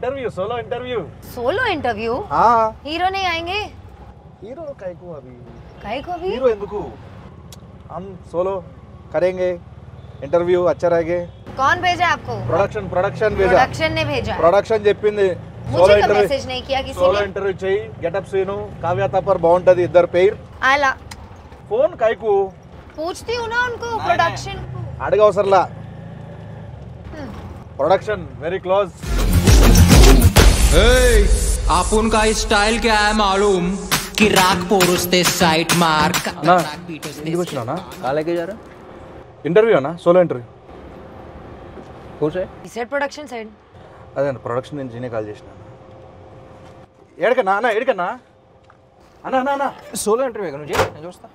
Interview solo interview हाँ hero नहीं आएंगे हीरो काहे को अभी हीरो ఎందుకు हम सोलो करेंगे इंटरव्यू अच्छा रहेगा कौन भेजा आपको प्रोडक्शन भेजा प्रोडक्शन ने भेजा प्रोडक्शन చెప్పింది मुझे तो मैसेज नहीं किया किसी సోలో ने ఇంటర్వ్యూ చేయి గెటప్ సీను కావ్య తపర్ బాగుంటది ఇద్దరు పేర్ आला ఫోన్ కాయకు पूछती हूँ ना उनको प्रोडक्शन అడగవసరలా प्रोडक्शन वेरी क्लोज आपण का स्टाइल क्या है मालूम कि राग पोरुस्ते साइट मार्क ना ఇంటికి వచ్చినానా काले के जा रहा ఇంటర్వ్యూ అన్నా సోలో ఇంటర్వ్యూ खुश है सेट प्रोडक्शन साइड అదే ప్రొడక్షన్ నుంచి నేనే కాల్ చేసిన ఏడకన్నా అన్న ఏడకన్నా అన్న అన్న అన్న సోలో ఇంటర్వ్యూ నువ్వు చేయి నేను చూస్తా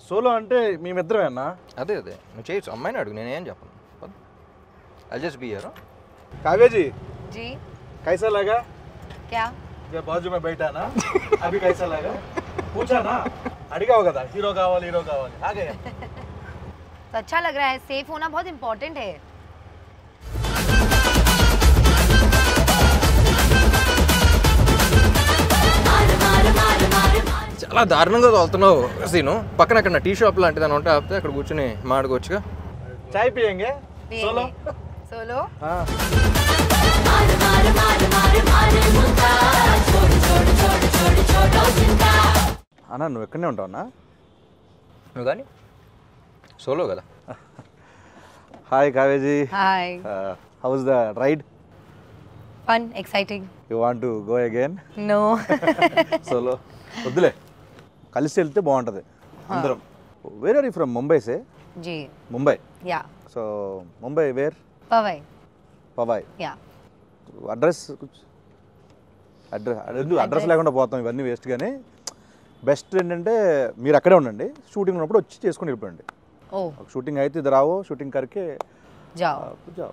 సోలో అంటే మేమిద్దరమే అన్న అదే నువ్వు చేయొచ్చు అమ్మాయిని అడుగు నేనేం చెప్పను I just be here Kavya ji ji कैसा लगा क्या ये बाजू में बैठा ना अभी कैसा लगा पूछा ना अड़गा होगा था हीरो कावाली आ गया तो अच्छा लग रहा है सेफ होना बहुत इम्पोर्टेंट है చాలా దారుణంగా తోలుతున్నావు సీను పక్కన అక్కడ టీ షాప్ లాంటిది అని ఉంటే ఆపితే అక్కడ కూర్చొని మాడుకోవచ్చుగా चाय पियेंगे सोलो सोलो हाँ అన్న నువ్వు ఎక్కడనే ఉంటావు అన్న నువ్వు కానీ సోలో కదా హాయ్ కావేజీ hi how's the ride fun exciting you want to go again no solo వద్దులే కలిసి వెళ్తే బాగుంటుంది అందరం where are you from Mumbai సే जी ముంబై या సో ముంబై వేర్ पवई పవాయ్ या అడ్రస్ అడ్రస్ లేకుండా పోతాం ఇవన్నీ వేస్ట్ కానీ బెస్ట్ ఏంటంటే మీరు అక్కడే ఉండండి షూటింగ్ ఉన్నప్పుడు వచ్చి చేసుకొని వెళ్ళిపోండి ओ షూటింగ్ అయితే ఇది రావో షూటింగ్ కరికే जाओ जाओ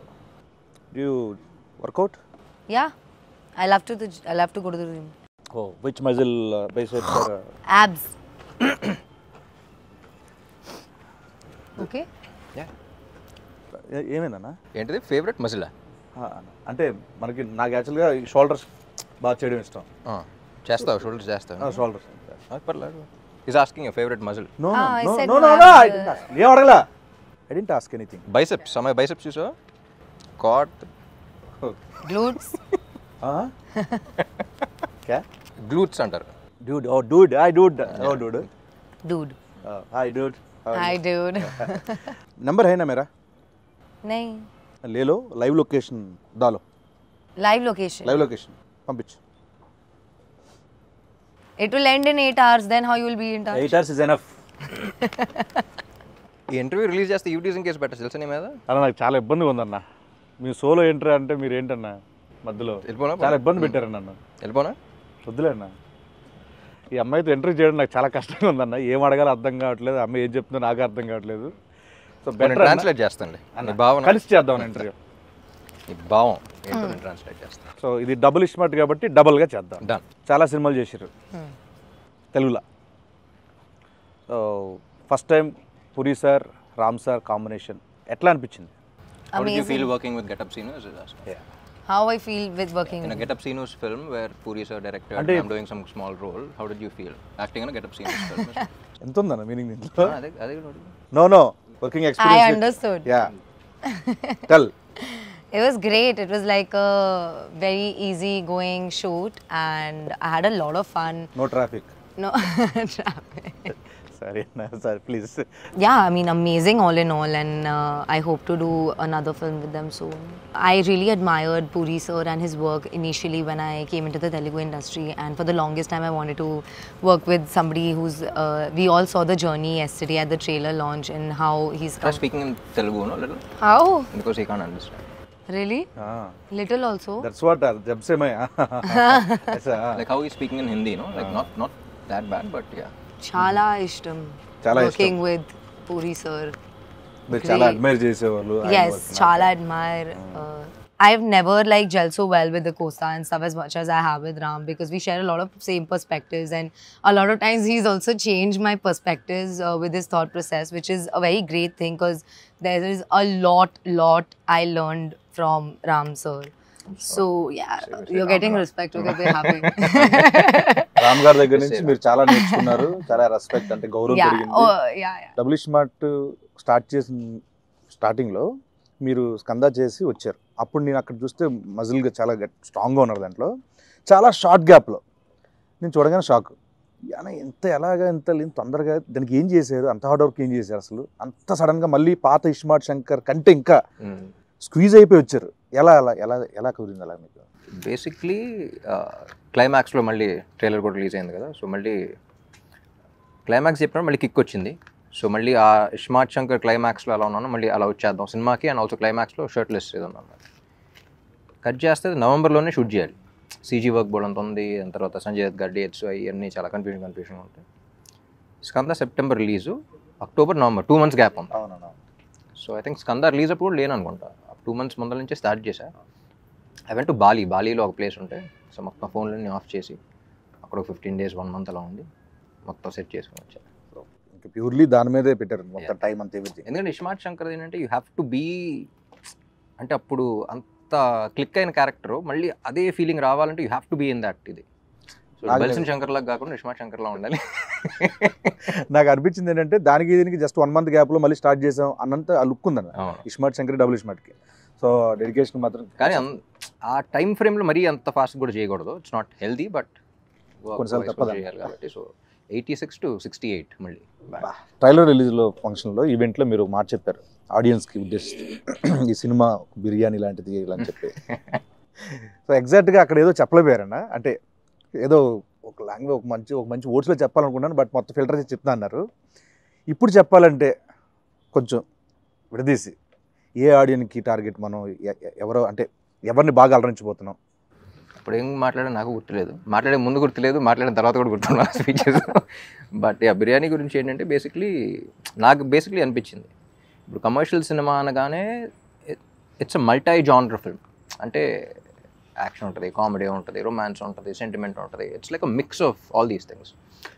యూ వర్కౌట్ या I love to go to the gym ఓ which muscle biceps abs okay ఏమైందన్నా ఏంటిది ఫేవరెట్ మజిలా అంటే మనకి నాకు యాక్చువల్గా షోల్డర్స్ బాగా చేయడం ఇష్టం చేస్తావు షోల్డర్స్ చేస్తావు షోల్డర్స్ పర్లేదు is asking your favourite muscle no I no said no no, no I was, ఏం అడగలా I didn't ask anything biceps సమయ బైసెప్స్ చూసావా కాట్ glutes क्या గ్లూట్స్ అంటారు dude oh dude hi dude oh dude dude hi dude hi dude number है ना मेरा नहीं ले लो लाइव लोकेशन डालो live location పంపించు it will end in 8 hours then how you will be in touch 8 hours is enough ఈ interview release చేస్తే యూటీజింగ్ case పెట్టచ్చు తెలుసా నీ మీద అలా నాకు చాలా ఇబ్బందిగా ఉందన్న మీరు సోలో ఎంట్రీ అంటే మీరు ఏంటన్నా మధ్యలో వెళ్ళిపోనా చాలా ఇబ్బంది పెట్టారు నన్ను వెళ్ళిపోనా వద్దులే అన్న ఈ అమ్మాయితో ఎంట్రీ చేయడం నాకు చాలా కష్టంగా ఉందన్న ఏం అడగాలో అర్థం కావట్లేదు అమ్మాయి ఏం చెప్తుందో నాకు అర్థం కావట్లేదు సో నేను ట్రాన్స్లేట్ చేస్తానులే నీ భావన కలిసి చేద్దాం ఇంటర్వ్యూ నీ భావం ఏంటో నేను ట్రాన్స్లేట్ చేస్తాను సో ఇది డబుల్ ఇస్మార్ట్ కాబట్టి డబుల్గా చేద్దాం డన్ చాలా సినిమాలు చేశారు తెలుగులో సో ఫస్ట్ టైం పురి సార్ రామ్ సార్ కాంబినేషన్ ఎట్లా అనిపించింది How did you Amazing. feel working with Get Up Sinus? how I feel with working In a Get Up Sinus film where Puri sir directed and I'm doing some small role, how did you feel acting in a Get Up Sinus film? ఎంత ఉందన్న meaning దీంట్లో అదే no working I experience understood yeah tell it was great it was like a very easy going shoot and I had a lot of fun no traffic no traffic సరే sir please yeah I mean amazing all in all and I hope to do another film with them soon I really admired Puri sir and his work initially when I came into the Telugu industry and for the longest time I wanted to work with somebody who's we all saw the journey yesterday at the trailer launch and how he's Try speaking in Telugu, no, little, how because he can't understand. really little also that's what జబ్ సే మై Like how he's speaking in Hindi, no, like not that bad, but yeah. chala ishtam Chala working with Puri sir మీరు చాలా admire చేసేవాళ్ళు yes chala admire I've never like gelled so well with the Costa and stuff as much as I have with Ram because we share a lot of same perspectives and a lot of times he's also changed my perspectives with his thought process which is a very great thing because there is a lot I learned from Ram sir So yeah, you're getting respect. Okay, we're happy. Ram గారి దగ్గర నుంచి మీరు చాలా నేర్చుకున్నారు, చాలా respect అంటే గౌరవం Yeah. పెరిగింది. Oh yeah. Double smart start చేసిన స్టార్టింగ్లో మీరు స్కంద చేసి వచ్చారు. అప్పుడు నేను అక్కడ చూస్తే మజిల్గా చాలా స్ట్రాంగ్గా ఉన్నారు. దాంట్లో చాలా షార్ట్ గ్యాప్లో నేను చూడగానే షాక్. ఎలాగా ఎంత తొందరగా దానికి ఏం చేశారు, అంత హార్డ్ వర్క్ ఏం చేశారు, అసలు అంత సడన్గా మళ్ళీ పాత ఇస్మార్ట్ శంకర్ కంటే ఇంకా స్క్వీజ్ అయిపోయి వచ్చారు. ఎలా ఎలా ఎలా ఎలా కుదిరింది అలా మీకు? బేసిక్లీ క్లైమాక్స్లో మళ్ళీ ట్రైలర్ కూడా రిలీజ్ అయింది కదా, సో మళ్ళీ క్లైమాక్స్ చెప్పినప్పుడు మళ్ళీ కిక్ వచ్చింది. సో మళ్ళీ ఆ ఇస్మార్ట్ శంకర్ క్లైమాక్స్లో ఎలా ఉన్నానో మళ్ళీ అలా వచ్చేద్దాం సినిమాకి. అండ్ ఆల్సో క్లైమాక్స్లో షర్ట్లెస్ ఉన్నాను. కట్ చేస్తే నవంబర్లోనే షూట్ చేయాలి. సీజీ వర్క్ బోర్డ్ అంత ఉంది. దాని తర్వాత సంజయ్ దత్ గారి డేట్స్ అవన్నీ చాలా కన్ఫ్యూషన్ ఉంటాయి. Skanda September release, October November 2 months gap ఉంది. అవునన్నా. So I think Skanda release అప్పుడు కూడా లేను అనుకుంటా. 2 months ముందర నుంచే స్టార్ట్ చేశా. ఐ వెంట్ టు బాలీలో ఒక ప్లేస్ ఉంటే, సో మొత్తం ఫోన్లన్నీ ఆఫ్ చేసి అక్కడ 15 days 1 month అలా ఉండి మొత్తం సెట్ చేసుకుని వచ్చాను. ఇంకా ప్యూర్లీ దాని మీదే పెట్టారు మొత్తం టైం అంతా. ఎందుకంటే ఇస్మార్ట్ శంకర్ ఏంటంటే యూ హ్యావ్ టు బీ, అంటే అప్పుడు అంత క్లిక్ అయిన క్యారెక్టర్ మళ్ళీ అదే ఫీలింగ్ రావాలంటే you have to be in that. ఇది సో బల్సిన్ శంకర్ లాగా కాకుండా ఇస్మార్ట్ శంకర్ లా ఉండాలి. నాకు అనిపించింది ఏంటంటే దీనికి జస్ట్ 1 month గ్యాప్లో మళ్ళీ స్టార్ట్ చేసాం అన్నంత ఆ లుక్ ఉందన్న ఇస్మార్ట్ శంకర్ డబుల్ ఇస్మార్ట్కి. సో డెడికేషన్ మాత్రం. కానీ ఆ టైం ఫ్రేమ్లో మరీ అంత ఫాస్ట్ కూడా చేయకూడదు. ఇట్స్ నాట్ హెల్దీ, బట్ కొన్నిసార్లు తప్పదు చేయాలి కాబట్టి. సో 86 to 68 మళ్ళీ ట్రైలర్ రిలీజ్లో ఫంక్షన్లో ఈవెంట్లో మీరు మాట చెప్పారు ఆడియన్స్కి ఉద్దేశిస్తూ, ఈ సినిమా బిర్యానీ లాంటిది ఇలా అని చెప్పి. సో ఎగ్జాక్ట్గా అక్కడ ఏదో చెప్పలేపోయారన్న, అంటే ఏదో ఒక లాంగ్వేజ్ ఒక మంచి వర్డ్స్లో చెప్పాలనుకున్నాను, బట్ మొత్తం ఫిల్టర్ చేసి చెప్తా అన్నారు. ఇప్పుడు చెప్పాలంటే కొంచెం విడదీసి ఏ ఆడియన్కి టార్గెట్, మనం ఎవరో అంటే ఎవరిని బాగా అలరించిపోతున్నాం? ఇప్పుడు ఏం మాట్లాడా నాకు గుర్తులేదు, మాట్లాడే ముందు గుర్తులేదు, మాట్లాడిన తర్వాత కూడా గుర్తున్నా స్పీచెస్. బట్ ఆ బిర్యానీ గురించి ఏంటంటే నాకు అనిపించింది, ఇప్పుడు కమర్షియల్ సినిమా అనగానే it's a multi genre film. అంటే యాక్షన్ ఉంటుంది, కామెడీ ఉంటుంది, రొమాన్స్ ఉంటుంది, సెంటిమెంట్ ఉంటుంది. It's like a mix of all these things.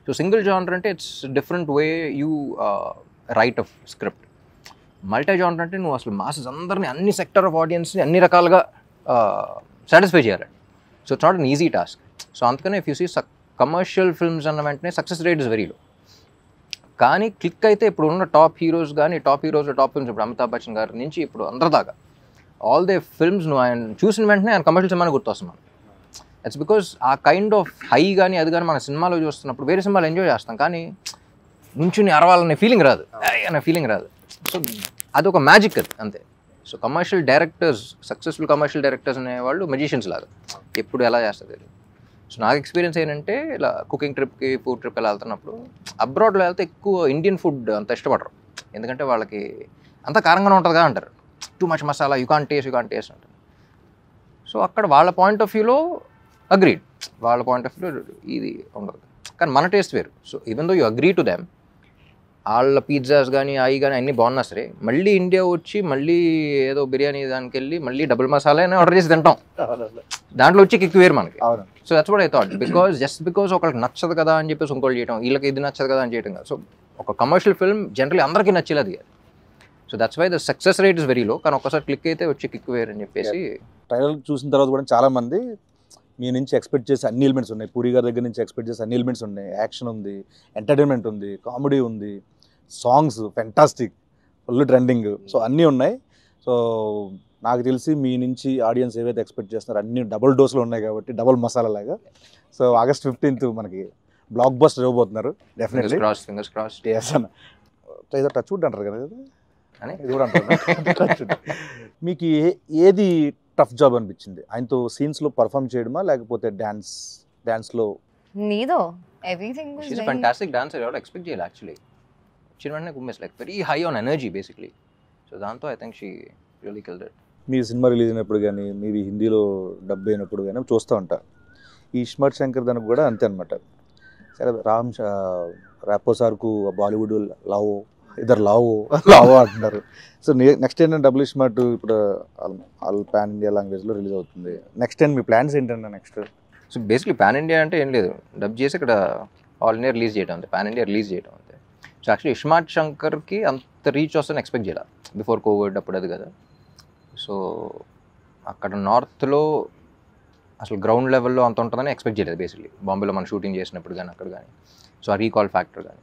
So single genre అంటే it's different way you write of script. Multi genre అంటే నువ్వు అసలు మాసెస్ అందరినీ, అన్ని సెక్టర్ ఆఫ్ ఆడియన్స్ని అన్ని రకాలుగా సాటిస్ఫై చేయాలి. So it's not an easy task. So అందుకనే if you see commercial films అన్న వెంటనే success rate is very low. కానీ క్లిక్ అయితే ఇప్పుడు ఉన్న టాప్ హీరోస్ టాప్ ఫిల్మ్స్, ఇప్పుడు అమితాబ్ బచ్చన్ గారి నుంచి ఇప్పుడు అందరి దాకా ఆల్ దే ఫిల్మ్స్ నువ్వు ఆయన చూసిన వెంటనే ఆయన కమర్షియల్ సినిమాని గుర్తొస్తున్నాను. ఇట్స్ బికాస్ ఆ కైండ్ ఆఫ్ హై కానీ అది కానీ మన సినిమాలో చూస్తున్నప్పుడు వేరే సినిమాలు ఎంజాయ్ చేస్తాం, కానీ నుంచుని అరవాలనే ఫీలింగ్ రాదు, అనే ఫీలింగ్ రాదు. సో అదొక మ్యాజిక్ అది అంతే. So commercial directors, successful commercial directors అనేవాళ్ళు మెజిషియన్స్ లాగా, ఎప్పుడు ఎలా చేస్తుంది. సో నాకు ఎక్స్పీరియన్స్ ఏంటంటే ఇలా కుకింగ్ ట్రిప్కి, ఫుడ్ ట్రిప్ ఎలా వెళ్తున్నప్పుడు, అబ్రాడ్లో వెళ్తే ఎక్కువ ఇండియన్ ఫుడ్ అంత ఇష్టపడరు, ఎందుకంటే వాళ్ళకి అంత కారంగానే ఉంటుంది కదా అంటారు, too much masala, you can't taste అంటారు. సో అక్కడ వాళ్ళ పాయింట్ ఆఫ్ వ్యూలో అగ్రీడ్, వాళ్ళ పాయింట్ ఆఫ్ వ్యూలో ఇది ఉండదు, కానీ మన టేస్ట్ వేరు. So even though you agree to them, వాళ్ళ పిజ్జాస్ కానీ అవి కానీ అన్నీ బాగున్నా సరే, మళ్ళీ ఇండియా వచ్చి మళ్ళీ ఏదో బిర్యానీ దానికి వెళ్ళి మళ్ళీ డబుల్ మసాలా అని ఆర్డర్ చేసి తింటాం, దాంట్లో వచ్చి కిక్ వేరు మనకి. So that's what I thought, because ఒకరికి నచ్చదు కదా అని చెప్పేసి ఇంకోటి చేయడం, వీళ్ళకి ఇది నచ్చదు కదా అని చేయడం కాదు. సో ఒక కమర్షియల్ ఫిల్మ్ జనరల్లీ అందరికీ నచ్చేది అది. So that's why the success rate is very low, కానీ ఒకసారి క్లిక్ అయితే వచ్చి కిక్ వేరు అని చెప్పేసి. ట్రైలర్ చూసిన తర్వాత కూడా చాలామంది మీ నుంచి ఎక్స్పెక్ట్ చేసే అన్ని ఎలిమెంట్స్ ఉన్నాయి, పూరి గారి దగ్గర నుంచి ఎక్స్పెక్ట్ చేసే అన్ని ఎలిమెంట్స్ ఉన్నాయి, యాక్షన్ ఉంది, ఎంటర్టైన్మెంట్ ఉంది, కామెడీ ఉంది, songs fantastic, full trending, so అన్నీ ఉన్నాయి. సో నాకు తెలిసి మీ నుంచి ఆడియన్స్ ఏవైతే ఎక్స్పెక్ట్ చేస్తున్నారో అన్ని డబుల్ డోస్లో ఉన్నాయి కాబట్టి డబుల్ మసాలా లాగా. సో August 15th మనకి బ్లాక్ బస్టర్ ఇవ్వబోతున్నారు డెఫినెట్లీ. Fingers cross. ఏదో టచ్ వుడ్ అంటారు కదా, ఇది కూడా అంటారు. మీకు ఏది టఫ్ జాబ్ అనిపించింది ఆయనతో సీన్స్లో పర్ఫామ్ చేయడమా, లేకపోతే డాన్స్లో? Neither. Everything was She's a very... fantastic dancer. I don't expect jail actually. She was like very high on energy basically. So Danto, I think she really killed it. Me cinema release అయినప్పుడు కానీ, మీవి హిందీలో dub అయినప్పుడు కానీ చూస్తూ ఉంటా. ఈ ఇస్మార్ట్ శంకర్ దానికి కూడా అంతే అనమాట. సరే రాపో సార్కు బాలీవుడ్ లావో ఇద్దరు లావో అంటున్నారు. సో నెక్స్ట్ ఏంటంటే డబుల్ ఇస్మార్ట్ ఇప్పుడు ఆల్ పాన్ ఇండియా లాంగ్వేజ్లో రిలీజ్ అవుతుంది. నెక్స్ట్ టైం మీ ప్లాన్స్ ఏంటంటే next? So basically pan India అంటే ఏం లేదు, డబ్ చేసి ఇక్కడ ఆల్ ఇండియా రిలీజ్ చేయడం అంతే, పాన్ ఇండియా రిలీజ్ చేయడం అంతే. సో యాక్చువల్లీ ఇస్మార్ట్ శంకర్కి అంత రీచ్ వస్తుందని ఎక్స్పెక్ట్ చేయాలి బిఫోర్ కోవిడ్ అప్పుడు, అది కదా. సో అక్కడ నార్త్లో అసలు గ్రౌండ్ లెవెల్లో అంత ఉంటుందని ఎక్స్పెక్ట్ చేయలేదు బేసిక్లీ. బాంబేలో మనం షూటింగ్ చేసినప్పుడు కానీ అక్కడ కానీ. సో ఆ రీకాల్ ఫ్యాక్టర్ కానీ.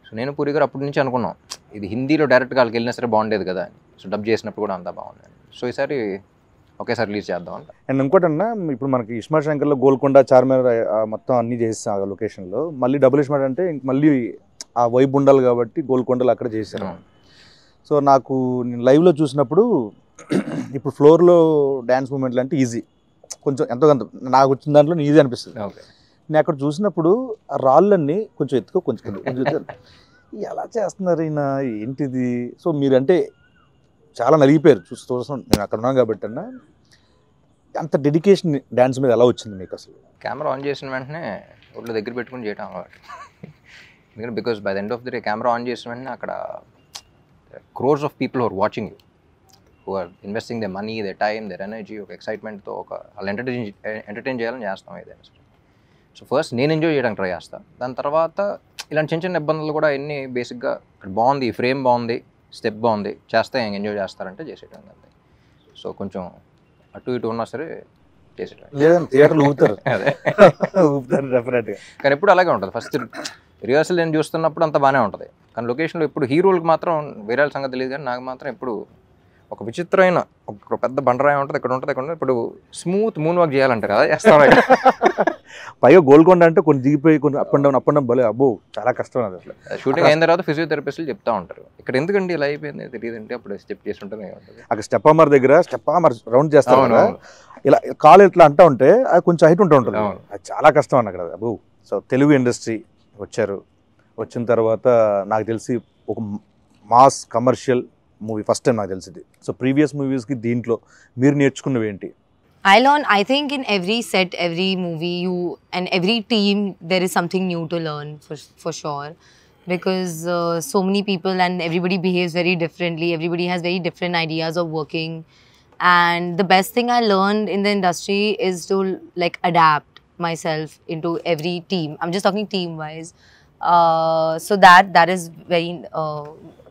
సో నేను పూరి గారు అప్పటి నుంచి అనుకున్నాం ఇది హిందీలో డైరెక్ట్గా వాళ్ళకి వెళ్ళినా సరే బాగుండేది కదా అని. సో డబ్ చేసినప్పుడు కూడా అంతా బాగుంది. సో ఈసారి ఒకేసారి రిలీజ్ చేద్దాం అంట. అండ్ ఇంకోటన్నా ఇప్పుడు మనకి ఇస్మార్ట్ శంకర్లో గోల్కొండ, చార్మినార్ మొత్తం అన్నీ చేస్తాం ఆ లొకేషన్లో. మళ్ళీ డబుల్ ఇస్మార్ట్ అంటే ఇంక మళ్ళీ ఆ వైబ్ ఉండాలి కాబట్టి గోల్కొండలు అక్కడ చేశారు. సో నాకు నేను లైవ్లో చూసినప్పుడు ఇప్పుడు ఫ్లోర్లో డ్యాన్స్ మూమెంట్లు అంటే ఈజీ, కొంచెం ఎంతో కొంత నాకు వచ్చిన దాంట్లో ఈజీ అనిపిస్తుంది. నేను అక్కడ చూసినప్పుడు ఆ రాళ్ళన్నీ కొంచెం ఎత్తుకో కొంచెం ఎలా చేస్తున్నారు ఈయన ఏంటిది. సో మీరంటే చాలా నలిగిపోయారు చూస్తాం, నేను అక్కడ ఉన్నాను కాబట్టి అన్న. అంత డెడికేషన్ డ్యాన్స్ మీద ఎలా వచ్చింది మీకు అసలు? కెమెరా ఆన్ చేసిన వెంటనే ఒళ్ళు దగ్గర పెట్టుకుని చేయటం అలవాటు. ఎందుకంటే because by the end of the day camera on చేసిన వెంటనే అక్కడ crores of people are watching you, who are investing they money, they time, their energy, ఒక ఎక్సైట్మెంట్తో వాళ్ళు ఎంటర్టైన్ చేయాలని చేస్తాం ఏదైనా సరే. సో ఫస్ట్ నేను ఎంజాయ్ చేయడానికి ట్రై చేస్తాను. దాని తర్వాత ఇలాంటి చిన్న చిన్న ఇబ్బందులు కూడా ఎన్ని బేసిక్గా ఇక్కడ బాగుంది, ఈ ఫ్రేమ్ బాగుంది, స్టెప్ బాగుంది, చేస్తే ఎంజాయ్ చేస్తారంటే చేసేయడం అంతే. సో కొంచెం అటు ఇటు ఉన్నా సరే చేసేయడం. లేదంటే థియేటర్లు ఊపుతారు, అదే ఊపుతారు డెఫినెట్గా. కానీ ఎప్పుడు అలాగే ఉంటుంది. ఫస్ట్ రిహర్సల్ నేను చూస్తున్నప్పుడు అంతా బాగానే ఉంటుంది, కానీ లొకేషన్లో ఇప్పుడు హీరోలకు మాత్రం వేరే సంగతి తెలియదు. కానీ నాకు మాత్రం ఎప్పుడు ఒక విచిత్రమైన ఒక పెద్ద బండరాయి ఉంటుంది, ఇక్కడ ఉంటుంది, ఇక్కడ ఉంటుంది. ఇప్పుడు స్మూత్ మూన్ వాక్ చేయాలంటారు కదా, చేస్తాం. పైగా గోల్కొండ అంటే కొన్ని దిగిపోయి కొన్ని అప్ అండ్ డౌన్ భలే అబ్బో చాలా కష్టం. అది అసలు షూటింగ్ అయిన తర్వాత ఫిజియోథెరపిస్టులు చెప్తా ఉంటారు, ఇక్కడ ఎందుకండి ఇలా అయిపోయింది తెలియదంటే అప్పుడు స్టెప్ చేస్తుంటేనే ఉంటుంది. అక్కడ స్టెప్ అమర్ దగ్గర స్టెప్ అమర్ రౌండ్ చేస్తాం కదా, ఇలా కాలు ఇట్లా అంటూ ఉంటే అది కొంచెం హైట్ ఉంటూ ఉంటుంది, అది చాలా కష్టం అన్న కదా అబ్బో. సో తెలుగు ఇండస్ట్రీ వచ్చారు, వచ్చిన తర్వాత నాకు తెలిసి ఒక mass commercial movie first time నాకు తెలిసింది. సో ప్రీవియస్ మూవీస్కి దీంట్లో మీరు నేర్చుకున్నవి ఏంటి? I think in every set, every movie, and every team, there is something new to learn for sure. Because so many people and everybody behaves very differently. Everybody has very different ideas of working. And the best thing I learned in the industry is to like adapt myself into every team. I'm just talking team-wise. So that is very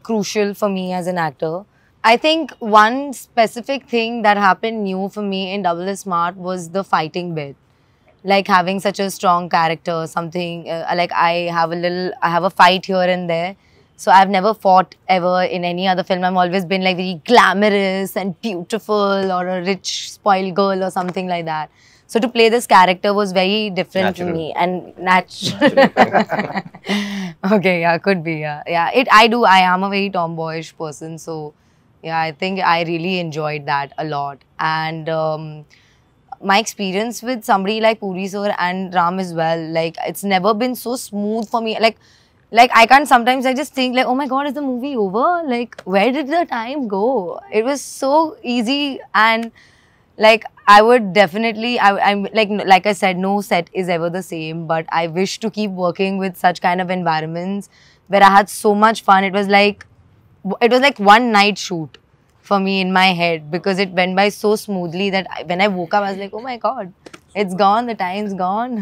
crucial for me as an actor. I think one specific thing that happened new for me in Double is Smart was the fighting bit. Like having such a strong character, something like I have a fight here and there. So I've never fought ever in any other film. I've always been like very glamorous and beautiful or a rich spoiled girl or something like that. So to play this character was very different to me and natural. Okay, yeah, could be, yeah. I am a very tomboyish person, so yeah, I think I really enjoyed that a lot. And my experience with somebody like Puri sir and Ram as well, like it's never been so smooth for me. Like I can't, sometimes I just think like, oh my god, is the movie over? Like where did the time go? It was so easy. And like I would definitely, I'm like I said, no set is ever the same, but I wish to keep working with such kind of environments where I had so much fun. It was like one night shoot for me in my head, because it went by so smoothly that when I woke up I was like, oh my god, it's gone, the time's gone.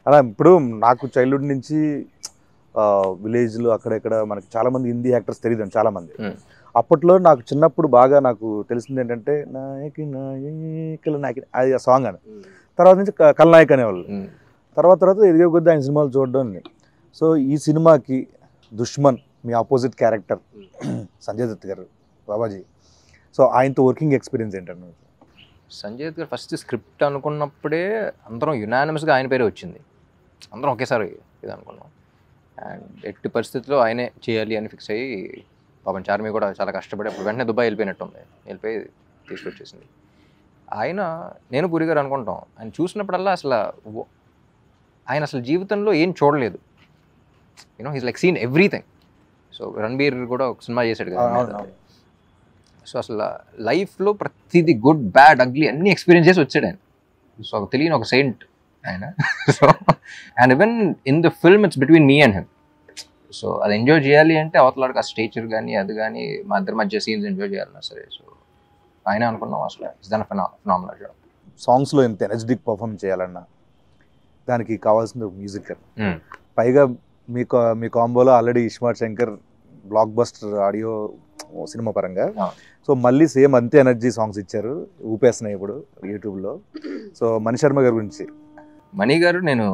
అలా ఇప్పుడు నాకు childhood నుంచి విలేజ్లో అక్కడెక్కడ మనకి చాలా మంది Hindi actors తెలియదు చాలా మంది. అప్పట్లో నాకు చిన్నప్పుడు బాగా నాకు తెలిసింది ఏంటంటే నాయకి నాయకుల నాయకి అది ఆ సాంగ్ అని, తర్వాత నుంచి కల్నాయక్ అనేవాళ్ళు. తర్వాత ఎదిగే కొద్ది ఆయన సినిమాలు చూడడం. సో ఈ సినిమాకి దుష్మన్ మీ ఆపోజిట్ క్యారెక్టర్ సంజయ్ దత్ గారు, బాబాజీ, సో ఆయనతో వర్కింగ్ ఎక్స్పీరియన్స్ ఏంటంటే? సంజయ్ దత్ గారు ఫస్ట్ స్క్రిప్ట్ అనుకున్నప్పుడే అందరం యునానిమస్గా ఆయన పేరే వచ్చింది, అందరం ఒకేసారి ఇది అనుకున్నాం. అండ్ ఎట్టి పరిస్థితుల్లో ఆయనే చేయాలి అని ఫిక్స్ అయ్యి, పాపం చార్మి కూడా చాలా కష్టపడి అప్పుడు వెంటనే దుబాయ్ వెళ్ళిపోయినట్టుంది, వెళ్ళిపోయి తీసుకొచ్చేసింది. నేను పూరి గారు అనుకుంటాం, ఆయన చూసినప్పుడల్లా ఆయన అసలు జీవితంలో ఏం చూడలేదు, he's like seen everything. So Ranbir కూడా ఒక సినిమా చేశాడు కదా, సో అసలు లైఫ్లో ప్రతిదీ గుడ్ బ్యాడ్ అగ్లీ అన్ని ఎక్స్పీరియన్స్ చేసి వచ్చాడు ఆయన. సో తెలియని ఒక సెయింట్ ఆయన. So and even in the film it's between me and him. So అది ఎంజాయ్ చేయాలి అంటే అవతలాడికి ఆ స్టేచర్ కానీ అది కానీ మా ఇద్దరి మధ్య సీన్స్ ఎంజాయ్ చేయాలన్నా సరే. సో ఆయన అనుకున్నాం అసలు ఇట్స్ దన్ ఫెనామినల్ జాబ్. సాంగ్స్లో ఎంత ఎనర్జెటిక్ పర్ఫార్మ్ చేయాలన్నా దానికి కావాల్సిన మ్యూజిక్. పైగా మీ కాంబోలో already iSmart Shankar blockbuster audio cinema పరంగా. ఆ. సో మళ్ళీ సేమ్ అంతే ఎనర్జీ సాంగ్స్ ఇచ్చారు, ఊపేస్తున్నాయి ఇప్పుడు యూట్యూబ్లో. సో మణి శర్మ గారి గురించి. మణి గారు నేను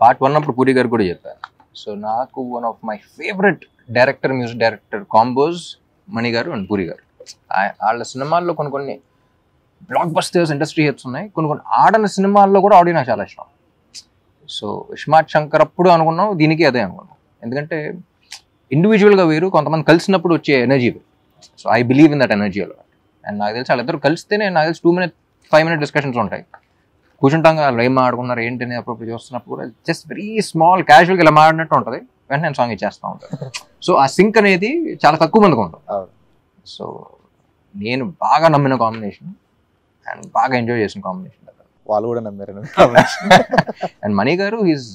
పార్ట్ 1 అప్పుడు పూరి గారు కూడా చెప్పాను. సో నాకు one of my favourite director, music director combos Mani గారు అండ్ పూరి గారు. వాళ్ళ సినిమాల్లో కొన్ని బ్లాక్ బస్టర్స్ ఇండస్ట్రీ హిట్స్ ఉన్నాయి, కొన్ని ఆడని సినిమాల్లో కూడా ఆడియో నాకు చాలా ఇష్టం. సో ఇస్మార్ట్ శంకర్ అప్పుడు అనుకున్నాం, దీనికి అదే అనుకున్నాం. ఎందుకంటే ఇండివిజువల్గా వేరు, కొంతమంది కలిసినప్పుడు వచ్చే ఎనర్జీ వేరు. So I believe in that energy అలా. అండ్ నాకు తెలిసి వాళ్ళిద్దరు కలిస్తేనే నాకు తెలిసి 2-5 డిస్కషన్స్ ఉంటాయి. కూర్చుంటాం కదా, వాళ్ళు ఏం ఆడుకున్నారు ఏంటి అని అప్పుడు చూస్తున్నప్పుడు కూడా జస్ట్ వెరీ స్మాల్ క్యాజువల్గా ఇలా మాడినట్టు ఉంటుంది, వెంటనే నేను సాంగ్ ఇచ్చేస్తూ ఉంటాను. సో ఆ సింక్ అనేది చాలా తక్కువ మందికి ఉంటుంది. సో నేను బాగా నమ్మిన కాంబినేషన్ అండ్ బాగా ఎంజాయ్ చేసిన కాంబినేషన్. వాళ్ళు కూడా నమ్మారు. అండ్ మణి గారు ఈజ్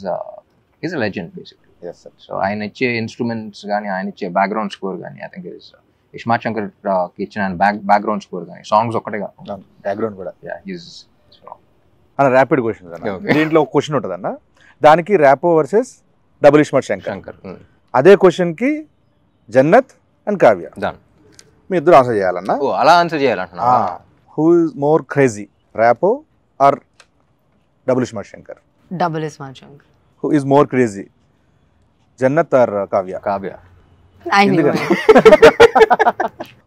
లెజెండ్ బేసిక్లీ. సో ఆయన ఇచ్చే ఇన్స్ట్రుమెంట్స్ కానీ, ఆయన ఇచ్చే బ్యాక్గ్రౌండ్ స్కోర్ కానీ, I think is iSmart Shankar కి ఇచ్చిన ఆయన బ్యాక్గ్రౌండ్ స్కోర్ కానీ, సాంగ్స్ ఒక్కటే కాదు, బ్యాక్గ్రౌండ్ కూడా. ఈజ్ అన్న ర్యాపిడ్ క్వశ్చన్ అన్న. దీంట్లో ఒక క్వశ్చన్ ఉంటుంది అన్న, దానికి ర్యాపో వర్సెస్ డబుల్ ఇస్మార్ట్ శంకర్. అదే క్వశ్చన్కి జన్నత్ అండ్ కావ్య, మీ ఇద్దరు ఆన్సర్ చేయాలన్నా. అలా ఆన్సర్ చేయాలంటున్నా. Who is more crazy, Rapo or double iSmart Shankar? Double Ismaart Shankar. Who is more crazy, Jannat or Kavya? Kavya. I knew it.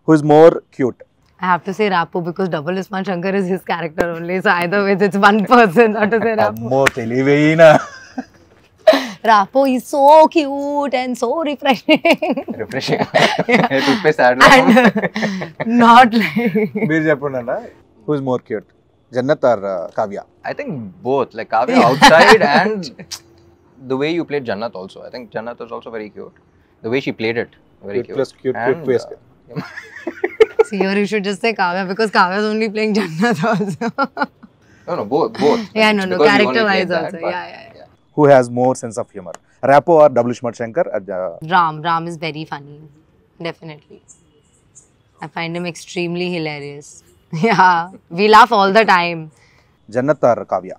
Who is more cute? I have to say Rapo because Double Ismaart Shankar is his character only. So either way, it's one person. Not to say Rapo. Ammo తెలివేయినా. Rapo is so cute and so refreshing. Refreshing. And not like. మీరు చెప్పండి అన్న, who is more cute, Jannat or Kavya? I think both. Like Kavya outside and the way you played Jannat also. I think Jannat was also very cute. The way she played it, very cute. Plus cute, and, cute face. See, here you should just say Kavya because Kavya is only playing Jannat also. No, both. Yeah, It's no, because you only character wise played that, also. but- Yeah. Who has more sense of humor, Rapo or double Ismaart Shankar? Ram is very funny. Definitely. I find him extremely hilarious. Yeah. We laugh all the time. Jannat or Kavya?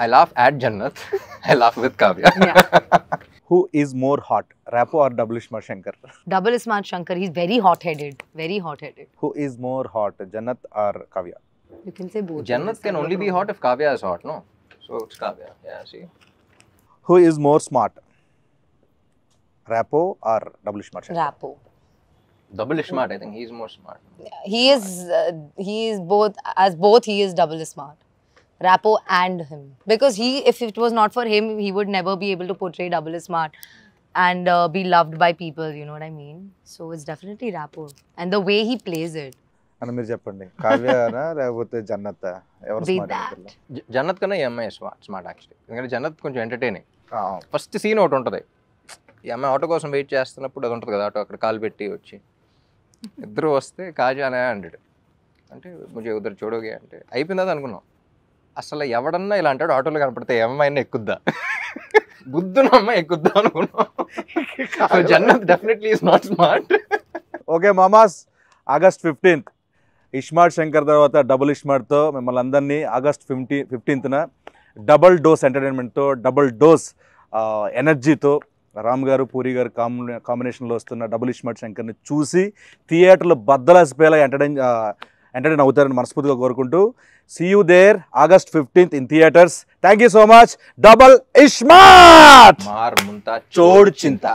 I laugh at Jannat. I laugh with Kavya. Yeah. Who is more hot, Rapo or double Ismaart Shankar? Double Ismaart Shankar, he's very hot-headed. Very hot-headed. Who is more hot, Jannat or Kavya? You can say both. Jannat can only be hot if Kavya is hot, no? So it's Kavya. Yeah, see. Who is more smart, Rapo or double Ismaart Shankar? Rapo. Double smart. I think he's more smart. He is both, as both he is double smart. Rapo and him. Because if it was not for him, he would never be able to portray double smart and be loved by people, you know what I mean? So it's definitely Rapo. And the way he plays it. అని మీరు చెప్పండి, కావ్యనా లేకపోతే జన్నత్, ఎవరు Be smart that. అనుకుంటున్నారు? జన్నత్ కన్నా ఈ అమ్మాయి smart actually. ఎందుకంటే జన్నత్ కొంచెం ఎంటర్టైనింగ్. ఫస్ట్ సీన్ ఒకటి ఉంటుంది, ఈ అమ్మాయి ఆటో కోసం వెయిట్ చేస్తున్నప్పుడు అది ఉంటుంది కదా, ఆటో అక్కడ కాలు పెట్టి వచ్చి ఇద్దరు వస్తే కాజానే అంటాడు, అంటే ముझे ఉద్దరు చూడోగే అంటే అయిపోయిందా అనుకున్నాం. అసలు ఎవడన్నా ఇలా అంటాడు, ఆటోలో కనపడితే ఏ అమ్మాయినా ఎక్కుద్దా, బుద్ధున్న అమ్మాయి ఎక్కుద్దా అనుకున్నాం. So Jannat definitely is not smart. Okay మామాస్, ఆగస్ట్ 15th ఇస్మార్ట్ శంకర్ తర్వాత డబుల్ ఇస్మార్ట్తో మిమ్మల్ని అందరినీ ఆగస్ట్ 15th డబుల్ డోస్ ఎంటర్టైన్మెంట్తో, డబుల్ డోస్ ఎనర్జీతో రామ్ గారు పూరి గారు కాంబినేషన్లో వస్తున్న డబుల్ ఇస్మార్ట్ శంకర్ని చూసి థియేటర్లో బద్దలాసిపోయేలా ఎంటర్టైన్ అవుతారని మనస్ఫూర్తిగా కోరుకుంటూ, see you there August 15th in theatres. Thank you so much. Double iSmart Maar Muntha చోడ్ చింత.